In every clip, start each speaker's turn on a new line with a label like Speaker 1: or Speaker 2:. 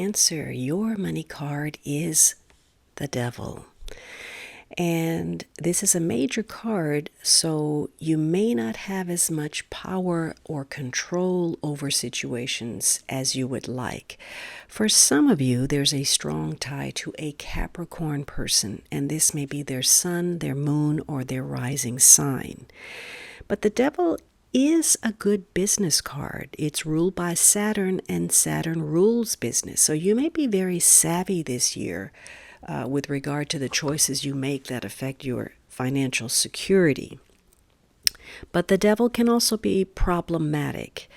Speaker 1: Cancer, your money card is the devil. And this is a major card, so you may not have as much power or control over situations as you would like. For some of you, there's a strong tie to a Capricorn person, and this may be their sun, their moon, or their rising sign. But the devil is a good business card. It's ruled by Saturn, and Saturn rules business. So you may be very savvy this year with regard to the choices you make that affect your financial security. But the devil can also be problematic.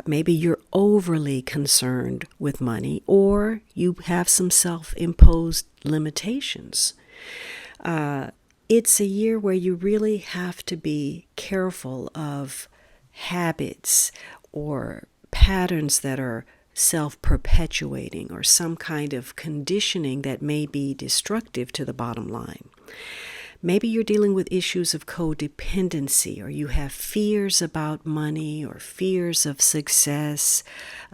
Speaker 1: Maybe you're overly concerned with money, or you have some self-imposed limitations. It's a year where you really have to be careful of habits or patterns that are self-perpetuating, or some kind of conditioning that may be destructive to the bottom line. Maybe you're dealing with issues of codependency, or you have fears about money or fears of success.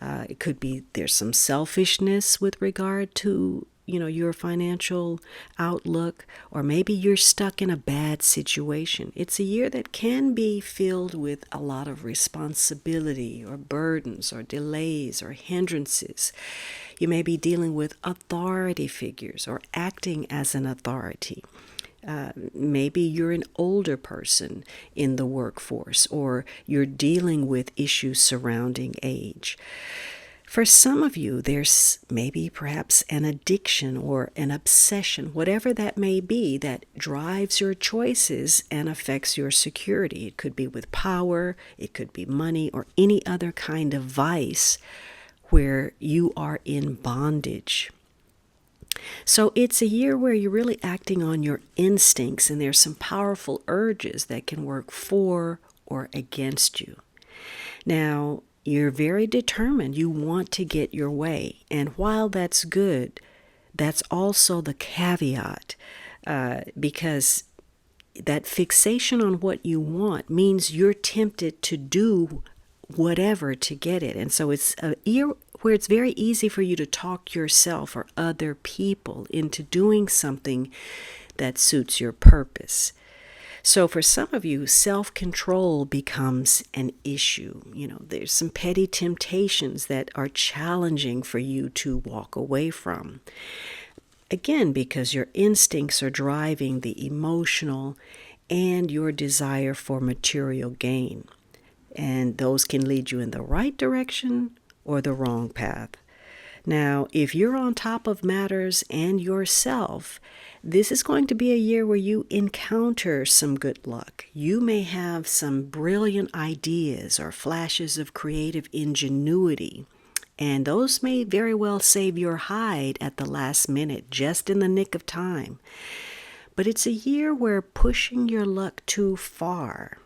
Speaker 1: It could be there's some selfishness with regard to your financial outlook, or maybe you're stuck in a bad situation. It's a year that can be filled with a lot of responsibility or burdens or delays or hindrances. You may be dealing with authority figures or acting as an authority. Maybe you're an older person in the workforce, or you're dealing with issues surrounding age. For some of you, there's maybe perhaps an addiction or an obsession, whatever that may be, that drives your choices and affects your security. It could be with power, it could be money, or any other kind of vice where you are in bondage. So it's a year where you're really acting on your instincts, and there's some powerful urges that can work for or against you. Now, you're very determined. You want to get your way. And while that's good, that's also the caveat, because that fixation on what you want means you're tempted to do whatever to get it. And so it's a year where it's very easy for you to talk yourself or other people into doing something that suits your purpose. So for some of you, self-control becomes an issue. There's some petty temptations that are challenging for you to walk away from. Again, because your instincts are driving the emotional and your desire for material gain. And those can lead you in the right direction or the wrong path. Now, if you're on top of matters and yourself, this is going to be a year where you encounter some good luck. You may have some brilliant ideas or flashes of creative ingenuity, and those may very well save your hide at the last minute, just in the nick of time. But it's a year where pushing your luck too far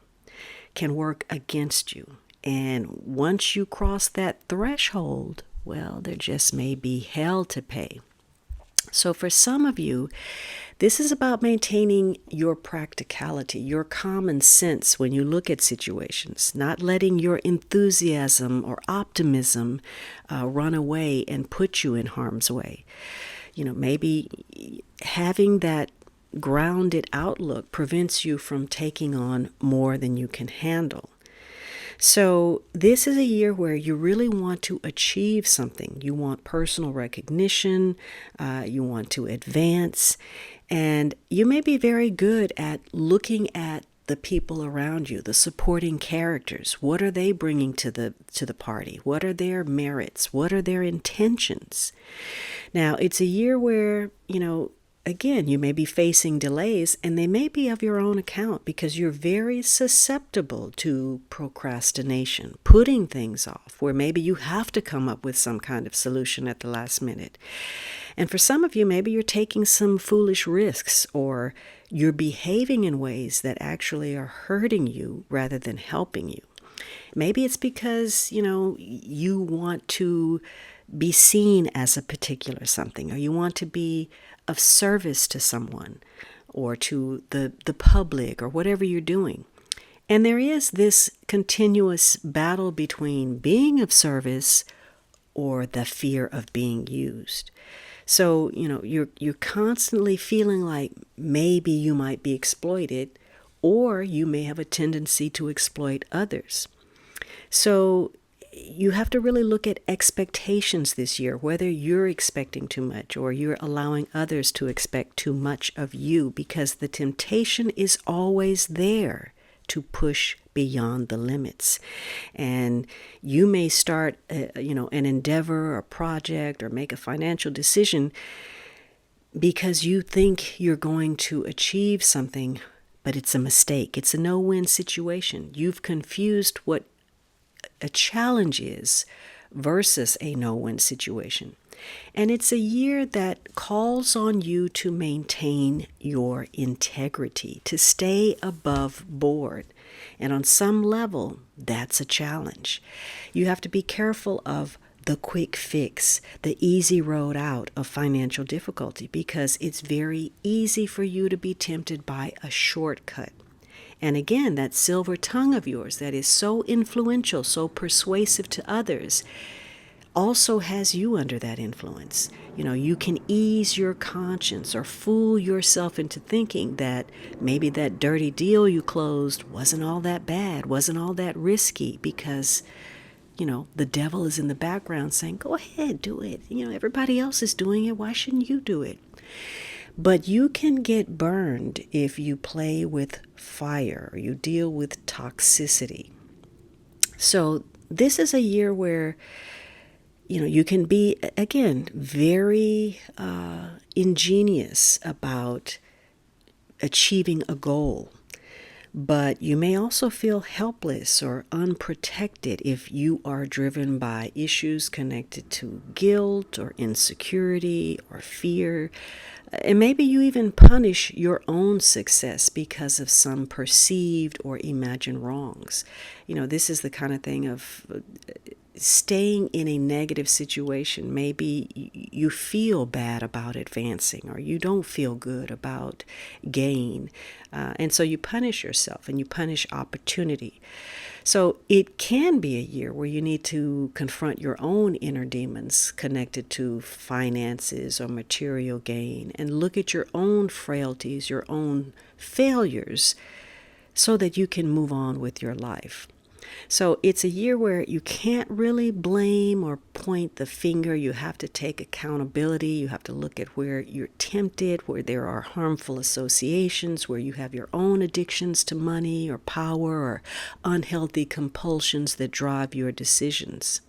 Speaker 1: can work against you. And once you cross that threshold, well, there just may be hell to pay. So for some of you, this is about maintaining your practicality, your common sense when you look at situations, not letting your enthusiasm or optimism run away and put you in harm's way. Maybe having that grounded outlook prevents you from taking on more than you can handle. So this is a year where you really want to achieve something. You want personal recognition, you want to advance, and you may be very good at looking at the people around you, the supporting characters. What are they bringing to the party? What are their merits? What are their intentions? Now, it's a year where, again, you may be facing delays, and they may be of your own account because you're very susceptible to procrastination, putting things off, where maybe you have to come up with some kind of solution at the last minute. And for some of you, maybe you're taking some foolish risks, or you're behaving in ways that actually are hurting you rather than helping you. Maybe it's because, you want to be seen as a particular something, or you want to be of service to someone or to the public, or whatever you're doing. And there is this continuous battle between being of service or the fear of being used. So, you're constantly feeling like maybe you might be exploited, or you may have a tendency to exploit others. So you have to really look at expectations this year, whether you're expecting too much or you're allowing others to expect too much of you, because the temptation is always there to push beyond the limits. And you may start, an endeavor or project or make a financial decision because you think you're going to achieve something, but it's a mistake. It's a no-win situation. You've confused what a challenge is versus a no-win situation. And it's a year that calls on you to maintain your integrity, to stay above board. And on some level, that's a challenge. You have to be careful of the quick fix, the easy road out of financial difficulty, because it's very easy for you to be tempted by a shortcut. And again, that silver tongue of yours that is so influential, so persuasive to others, also has you under that influence. You can ease your conscience or fool yourself into thinking that maybe that dirty deal you closed wasn't all that bad, wasn't all that risky, because the devil is in the background saying, go ahead, do it. Everybody else is doing it. Why shouldn't you do it? But you can get burned if you play with fire or you deal with toxicity. So this is a year where, you can be, again, very ingenious about achieving a goal. But you may also feel helpless or unprotected if you are driven by issues connected to guilt or insecurity or fear. And maybe you even punish your own success because of some perceived or imagined wrongs. This is the kind of thing of staying in a negative situation. Maybe you feel bad about advancing, or you don't feel good about gain. And so you punish yourself and you punish opportunity. So it can be a year where you need to confront your own inner demons connected to finances or material gain, and look at your own frailties, your own failures, so that you can move on with your life. So it's a year where you can't really blame or point the finger. You have to take accountability. You have to look at where you're tempted, where there are harmful associations, where you have your own addictions to money or power or unhealthy compulsions that drive your decisions.